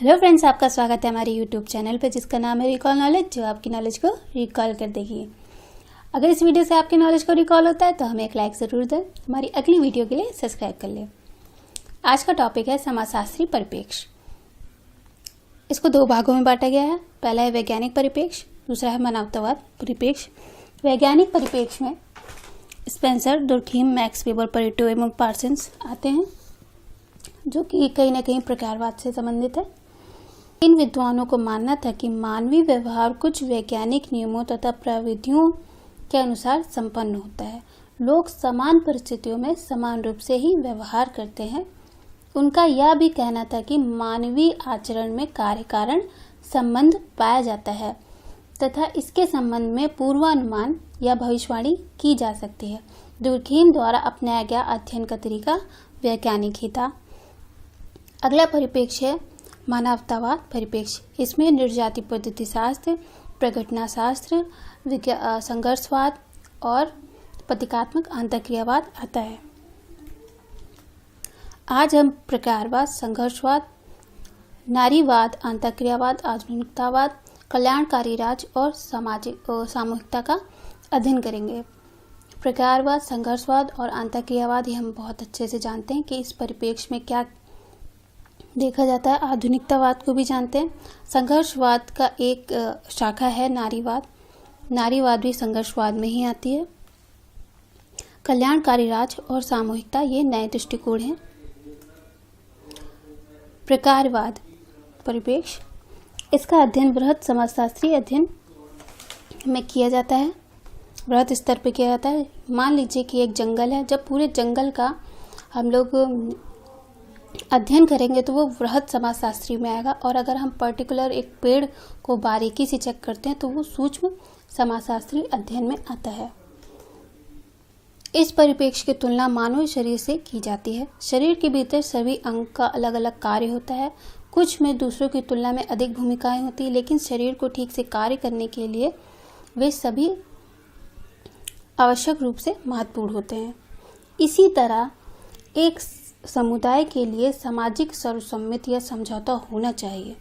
Hello friends, आपका स्वागत है हमारे यूट्यूब चैनल पर जिसका नाम है रिकॉल नॉलेज, जो आपकी नॉलेज को रिकॉल कर देगी। अगर इस वीडियो से आपकी नॉलेज को रिकॉल होता है तो हमें एक लाइक ज़रूर दें। हमारी अगली वीडियो के लिए सब्सक्राइब कर लें। आज का टॉपिक है समाजशास्त्री परिप्रेक्ष्य। इसको दो भागों में बांटा गया है। पहला है वैज्ञानिक परिप्रेक्ष्य, दूसरा है मानवतावाद परिप्रेक्ष्य। वैज्ञानिक परिप्रेक्ष्य में Spencer, Durkheim, max weber, Pareto एवं पार्सन्स आते हैं, जो कि कहीं न कहीं प्रकारवाद से संबंधित है। इन विद्वानों को मानना था कि मानवीय व्यवहार कुछ वैज्ञानिक नियमों तथा प्रविधियों के अनुसार संपन्न होता है। लोग समान परिस्थितियों में समान रूप से ही व्यवहार करते हैं। उनका यह भी कहना था कि मानवीय आचरण में कार्य कारण संबंध पाया जाता है तथा इसके संबंध में पूर्वानुमान या भविष्यवाणी की जा सकती है। दुर्खीम द्वारा अपनाया गया अध्ययन का तरीका वैज्ञानिक ही था। अगला परिप्रेक्ष्य है मानवतावाद परिप्रेक्ष्य। इसमें निर्जाति पद्धति शास्त्र, प्रघटना शास्त्र, संघर्षवाद और प्रतीकात्मक अंतःक्रियावाद आता है। आज हम प्रकारवाद, संघर्षवाद, नारीवाद, अंतःक्रियावाद, आधुनिकतावाद, कल्याणकारी राज्य और सामूहिकता का अध्ययन करेंगे। प्रकारवाद, संघर्षवाद और अंतःक्रियावाद ये हम बहुत अच्छे से जानते हैं कि इस परिप्रेक्ष्य में क्या देखा जाता है। आधुनिकतावाद को भी जानते हैं। संघर्षवाद का एक शाखा है नारीवाद। नारीवाद भी संघर्षवाद में ही आती है। कल्याणकारी राज्य और सामूहिकता ये नए दृष्टिकोण हैं। प्रकारवाद परिप्रेक्ष्य, इसका अध्ययन बृहत समाजशास्त्रीय अध्ययन में किया जाता है। बृहत स्तर पर किया जाता है। मान लीजिए कि एक जंगल है। जब पूरे जंगल का हम लोग अध्ययन करेंगे तो वो बृहत समाजशास्त्री में आएगा, और अगर हम पर्टिकुलर एक पेड़ को बारीकी से चेक करते हैं तो वो सूक्ष्म समाजशास्त्री अध्ययन में आता है। इस परिप्रेक्ष्य की तुलना मानव शरीर से की जाती है। शरीर के भीतर सभी अंग का अलग अलग कार्य होता है। कुछ में दूसरों की तुलना में अधिक भूमिकाएं होती है, लेकिन शरीर को ठीक से कार्य करने के लिए वे सभी आवश्यक रूप से महत्वपूर्ण होते हैं। इसी तरह एक समुदाय के लिए सामाजिक सर्वसम्मति या समझौता होना चाहिए।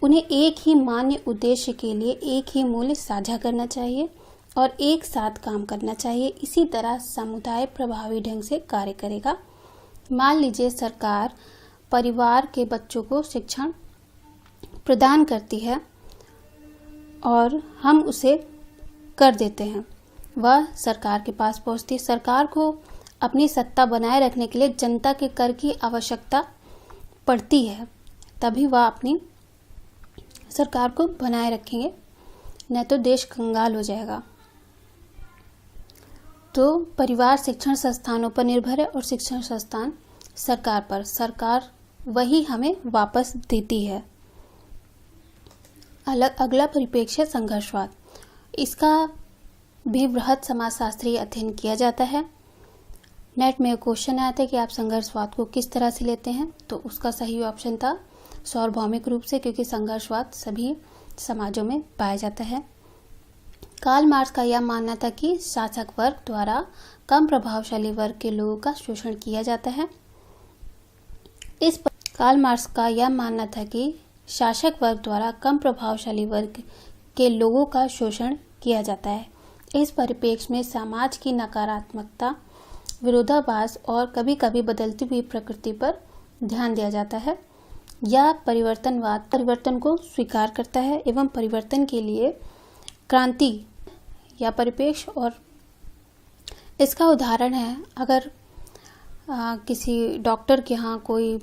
उन्हें एक ही मान्य उद्देश्य के लिए एक ही मूल्य साझा करना चाहिए और एक साथ काम करना चाहिए। इसी तरह समुदाय प्रभावी ढंग से कार्य करेगा। मान लीजिए सरकार परिवार के बच्चों को शिक्षण प्रदान करती है और हम उसे कर देते हैं। वह सरकार के पास पहुंचती है। सरकार को अपनी सत्ता बनाए रखने के लिए जनता के कर की आवश्यकता पड़ती है, तभी वह अपनी सरकार को बनाए रखेंगे, नहीं तो देश कंगाल हो जाएगा। तो परिवार शिक्षण संस्थानों पर निर्भर है और शिक्षण संस्थान सरकार पर। सरकार वही हमें वापस देती है। अगला परिप्रेक्ष्य संघर्षवाद। इसका भी बृहत समाजशास्त्रीय अध्ययन किया जाता है। नेट में क्वेश्चन आया था कि आप संघर्षवाद को किस तरह से लेते हैं, तो उसका सही ऑप्शन था सार्वभौमिक रूप से, क्योंकि संघर्षवाद सभी समाजों में पाया जाता है। कार्ल मार्क्स का यह मानना था कि शासक वर्ग द्वारा कम प्रभावशाली वर्ग के लोगों का शोषण किया जाता है। कार्ल मार्क्स का यह मानना था कि शासक वर्ग द्वारा कम प्रभावशाली वर्ग के लोगों का शोषण किया जाता है। इस परिप्रेक्ष्य में समाज की नकारात्मकता, विरोधाभास और कभी कभी बदलती हुई प्रकृति पर ध्यान दिया जाता है। यह परिवर्तनवाद परिवर्तन को स्वीकार करता है एवं परिवर्तन के लिए क्रांति या परिप्रेक्ष्य। और इसका उदाहरण है, अगर किसी डॉक्टर के यहाँ कोई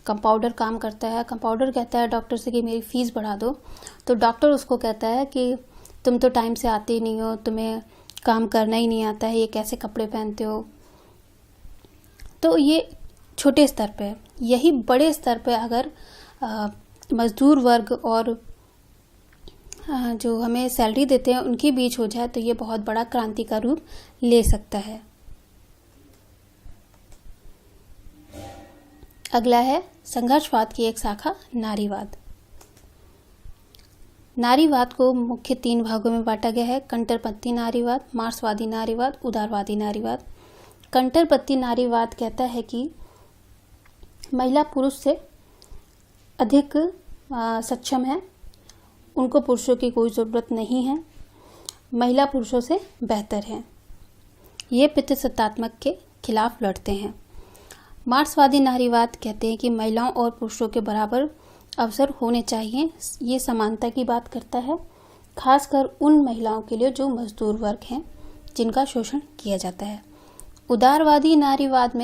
कंपाउंडर काम करता है, कंपाउंडर कहता है डॉक्टर से कि मेरी फीस बढ़ा दो, तो डॉक्टर उसको कहता है कि तुम तो टाइम से आते ही नहीं हो, तुम्हें काम करना ही नहीं आता है, ये कैसे कपड़े पहनते हो। तो ये छोटे स्तर पे है। यही बड़े स्तर पे अगर मजदूर वर्ग और जो हमें सैलरी देते हैं उनके बीच हो जाए तो ये बहुत बड़ा क्रांति का रूप ले सकता है। अगला है संघर्षवाद की एक शाखा नारीवाद। नारीवाद को मुख्य 3 भागों में बांटा गया है। कंटरपंथी नारीवाद, मार्क्सवादी नारीवाद, उदारवादी नारीवाद। कंटरपंथी नारीवाद कहता है कि महिला पुरुष से अधिक सक्षम हैं, उनको पुरुषों की कोई ज़रूरत नहीं है, महिला पुरुषों से बेहतर हैं। ये पितृसत्तात्मक के खिलाफ लड़ते हैं। मार्क्सवादी नारीवाद कहते हैं कि महिलाओं और पुरुषों के बराबर अवसर होने चाहिए। ये समानता की बात करता है, खासकर उन महिलाओं के लिए जो मजदूर वर्ग हैं, जिनका शोषण किया जाता है। उदारवादी नारीवाद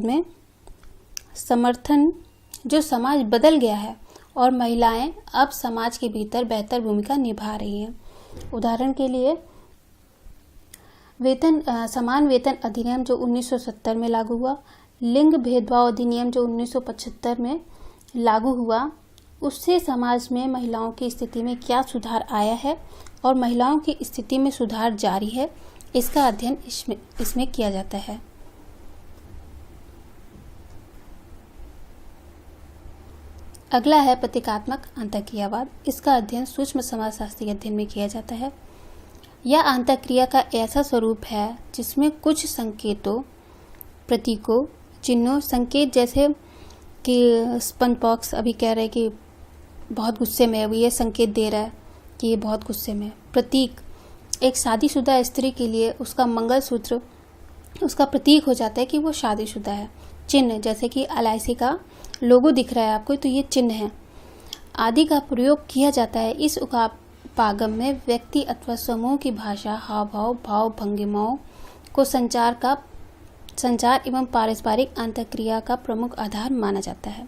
में समर्थन जो समाज बदल गया है और महिलाएं अब समाज के भीतर बेहतर भूमिका निभा रही हैं। उदाहरण के लिए समान वेतन अधिनियम जो 1970 में लागू हुआ, लिंग भेदभाव अधिनियम जो 1975 में लागू हुआ, उससे समाज में महिलाओं की स्थिति में क्या सुधार आया है और महिलाओं की स्थिति में सुधार जारी है, इसका अध्ययन इसमें किया जाता है। अगला है प्रतीकात्मक आंतरक्रियावाद। इसका अध्ययन सूक्ष्म समाजशास्त्री अध्ययन में किया जाता है। यह आंतरक्रिया का ऐसा स्वरूप है जिसमें कुछ संकेतों, प्रतीकों, चिन्हों, संकेत जैसे कि स्पंज बॉक्स अभी कह रहे हैं कि बहुत गुस्से में है, वो ये संकेत दे रहा है कि ये बहुत गुस्से में है। प्रतीक, एक शादीशुदा स्त्री के लिए उसका मंगलसूत्र उसका प्रतीक हो जाता है कि वो शादीशुदा है। चिन्ह, जैसे कि LIC का लोगो दिख रहा है आपको, तो ये चिन्ह है आदि का प्रयोग किया जाता है। इस उपागम में व्यक्ति अथवा समूह की भाषा, हाव भाव, भाव भंगिमाओं को संचार एवं पारस्परिक अंतःक्रिया का प्रमुख आधार माना जाता है।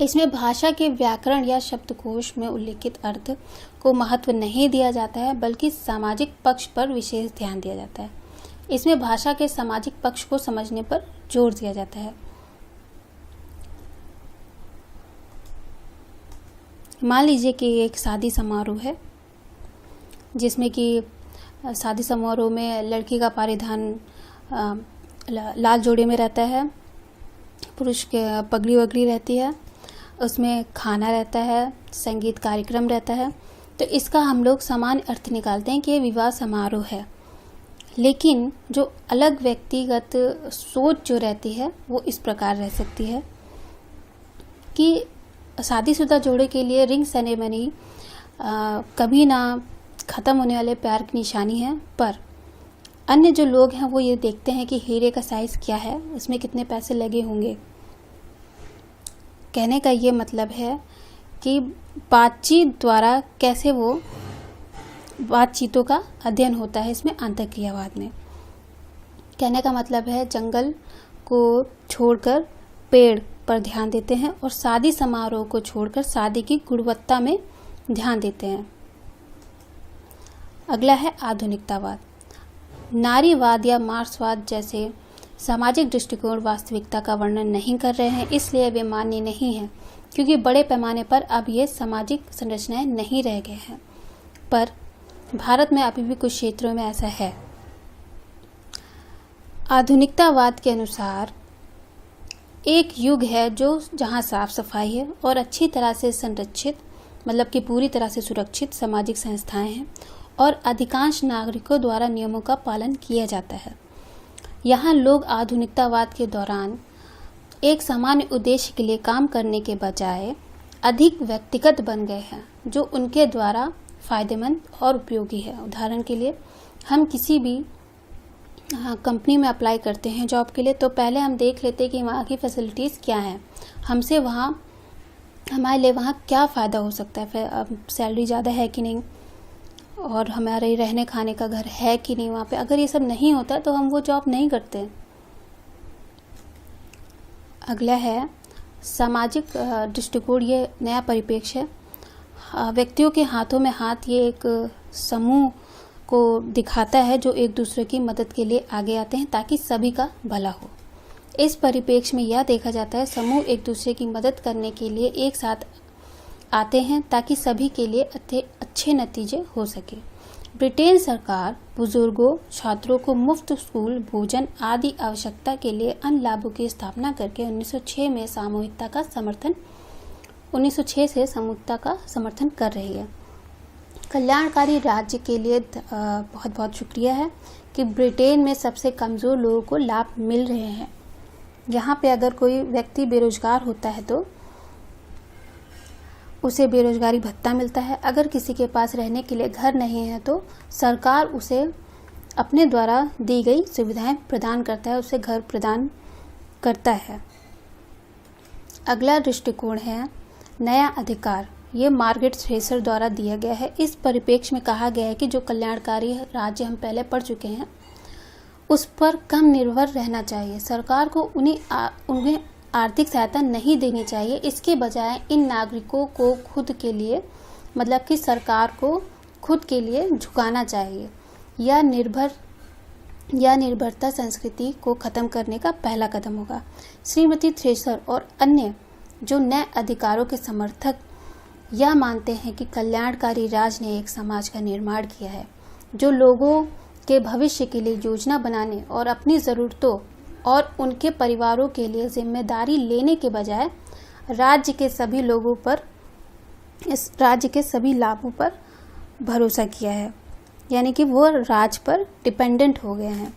इसमें भाषा के व्याकरण या शब्दकोश में उल्लिखित अर्थ को महत्व नहीं दिया जाता है, बल्कि सामाजिक पक्ष पर विशेष ध्यान दिया जाता है। इसमें भाषा के सामाजिक पक्ष को समझने पर जोर दिया जाता है। मान लीजिए कि एक शादी समारोह है, जिसमें कि शादी समारोह में लड़की का परिधान लाल जोड़े में रहता है, पुरुष के पगड़ी वगड़ी रहती है, उसमें खाना रहता है, संगीत कार्यक्रम रहता है। तो इसका हम लोग सामान्य अर्थ निकालते हैं कि ये विवाह समारोह है। लेकिन जो अलग व्यक्तिगत सोच जो रहती है वो इस प्रकार रह सकती है कि शादीशुदा जोड़े के लिए रिंग सेरेमनी कभी ना ख़त्म होने वाले प्यार की निशानी है, पर अन्य जो लोग हैं वो ये देखते हैं कि हीरे का साइज़ क्या है, इसमें कितने पैसे लगे होंगे। कहने का ये मतलब है कि बातचीत द्वारा कैसे वो बातचीतों का अध्ययन होता है इसमें आंतरक्रियावाद में। कहने का मतलब है जंगल को छोड़कर पेड़ पर ध्यान देते हैं और शादी समारोह को छोड़कर शादी की गुणवत्ता में ध्यान देते हैं। अगला है आधुनिकतावाद। नारीवाद या मार्क्सवाद जैसे सामाजिक दृष्टिकोण वास्तविकता का वर्णन नहीं कर रहे हैं, इसलिए वे मान्य नहीं हैं, क्योंकि बड़े पैमाने पर अब ये सामाजिक संरचनाएं नहीं रह गए हैं। पर भारत में अभी भी कुछ क्षेत्रों में ऐसा है। आधुनिकतावाद के अनुसार एक युग है जहां साफ सफाई है और अच्छी तरह से संरक्षित, मतलब कि पूरी तरह से सुरक्षित सामाजिक संस्थाएं हैं और अधिकांश नागरिकों द्वारा नियमों का पालन किया जाता है। यहाँ लोग आधुनिकतावाद के दौरान एक सामान्य उद्देश्य के लिए काम करने के बजाय अधिक व्यक्तिगत बन गए हैं, जो उनके द्वारा फायदेमंद और उपयोगी है। उदाहरण के लिए हम किसी भी कंपनी में अप्लाई करते हैं जॉब के लिए, तो पहले हम देख लेते हैं कि वहाँ की फैसिलिटीज़ क्या हैं, हमसे हमारे लिए वहाँ क्या फ़ायदा हो सकता है, फिर सैलरी ज़्यादा है कि नहीं, और हमारे रहने खाने का घर है कि नहीं वहाँ पे। अगर ये सब नहीं होता तो हम वो जॉब नहीं करते। अगला है सामाजिक दृष्टिकोण। ये नया परिप्रेक्ष्य है। व्यक्तियों के हाथों में हाथ, ये एक समूह को दिखाता है जो एक दूसरे की मदद के लिए आगे आते हैं ताकि सभी का भला हो। इस परिप्रेक्ष्य में यह देखा जाता है समूह एक दूसरे की मदद करने के लिए एक साथ आते हैं ताकि सभी के लिए अच्छे नतीजे हो सके। ब्रिटेन सरकार बुजुर्गों, छात्रों को मुफ्त स्कूल, भोजन आदि आवश्यकता के लिए अन्य लाभों की स्थापना करके 1906 से सामूहिकता का समर्थन कर रही है। कल्याणकारी राज्य के लिए बहुत बहुत शुक्रिया है कि ब्रिटेन में सबसे कमज़ोर लोगों को लाभ मिल रहे हैं। यहाँ पे अगर कोई व्यक्ति बेरोजगार होता है तो उसे बेरोजगारी भत्ता मिलता है। अगर किसी के पास रहने के लिए घर नहीं है तो सरकार उसे अपने द्वारा दी गई सुविधाएं प्रदान करता है, उसे घर प्रदान करता है। अगला दृष्टिकोण है नया अधिकार। ये मार्गरेट थ्रेसर द्वारा दिया गया है। इस परिप्रेक्ष्य में कहा गया है कि जो कल्याणकारी राज्य हम पहले पढ़ चुके हैं उस पर कम निर्भर रहना चाहिए। सरकार को उन्हें आर्थिक सहायता नहीं देनी चाहिए। इसके बजाय इन नागरिकों को खुद के लिए, मतलब कि सरकार को खुद के लिए झुकाना चाहिए। यह निर्भरता संस्कृति को खत्म करने का पहला कदम होगा। श्रीमती थ्रेसर और अन्य जो नए अधिकारों के समर्थक यह मानते हैं कि कल्याणकारी राज ने एक समाज का निर्माण किया है जो लोगों के भविष्य के लिए योजना बनाने और अपनी ज़रूरतों और उनके परिवारों के लिए जिम्मेदारी लेने के बजाय राज्य के सभी लोगों पर, इस राज्य के सभी लाभों पर भरोसा किया है, यानी कि वो राज पर डिपेंडेंट हो गए हैं।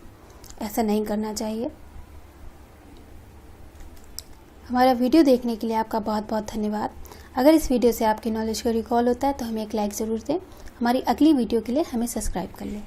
ऐसा नहीं करना चाहिए। हमारा वीडियो देखने के लिए आपका बहुत बहुत धन्यवाद। अगर इस वीडियो से आपकी नॉलेज को रिकॉल होता है तो हमें एक लाइक ज़रूर दें। हमारी अगली वीडियो के लिए हमें सब्सक्राइब कर लें।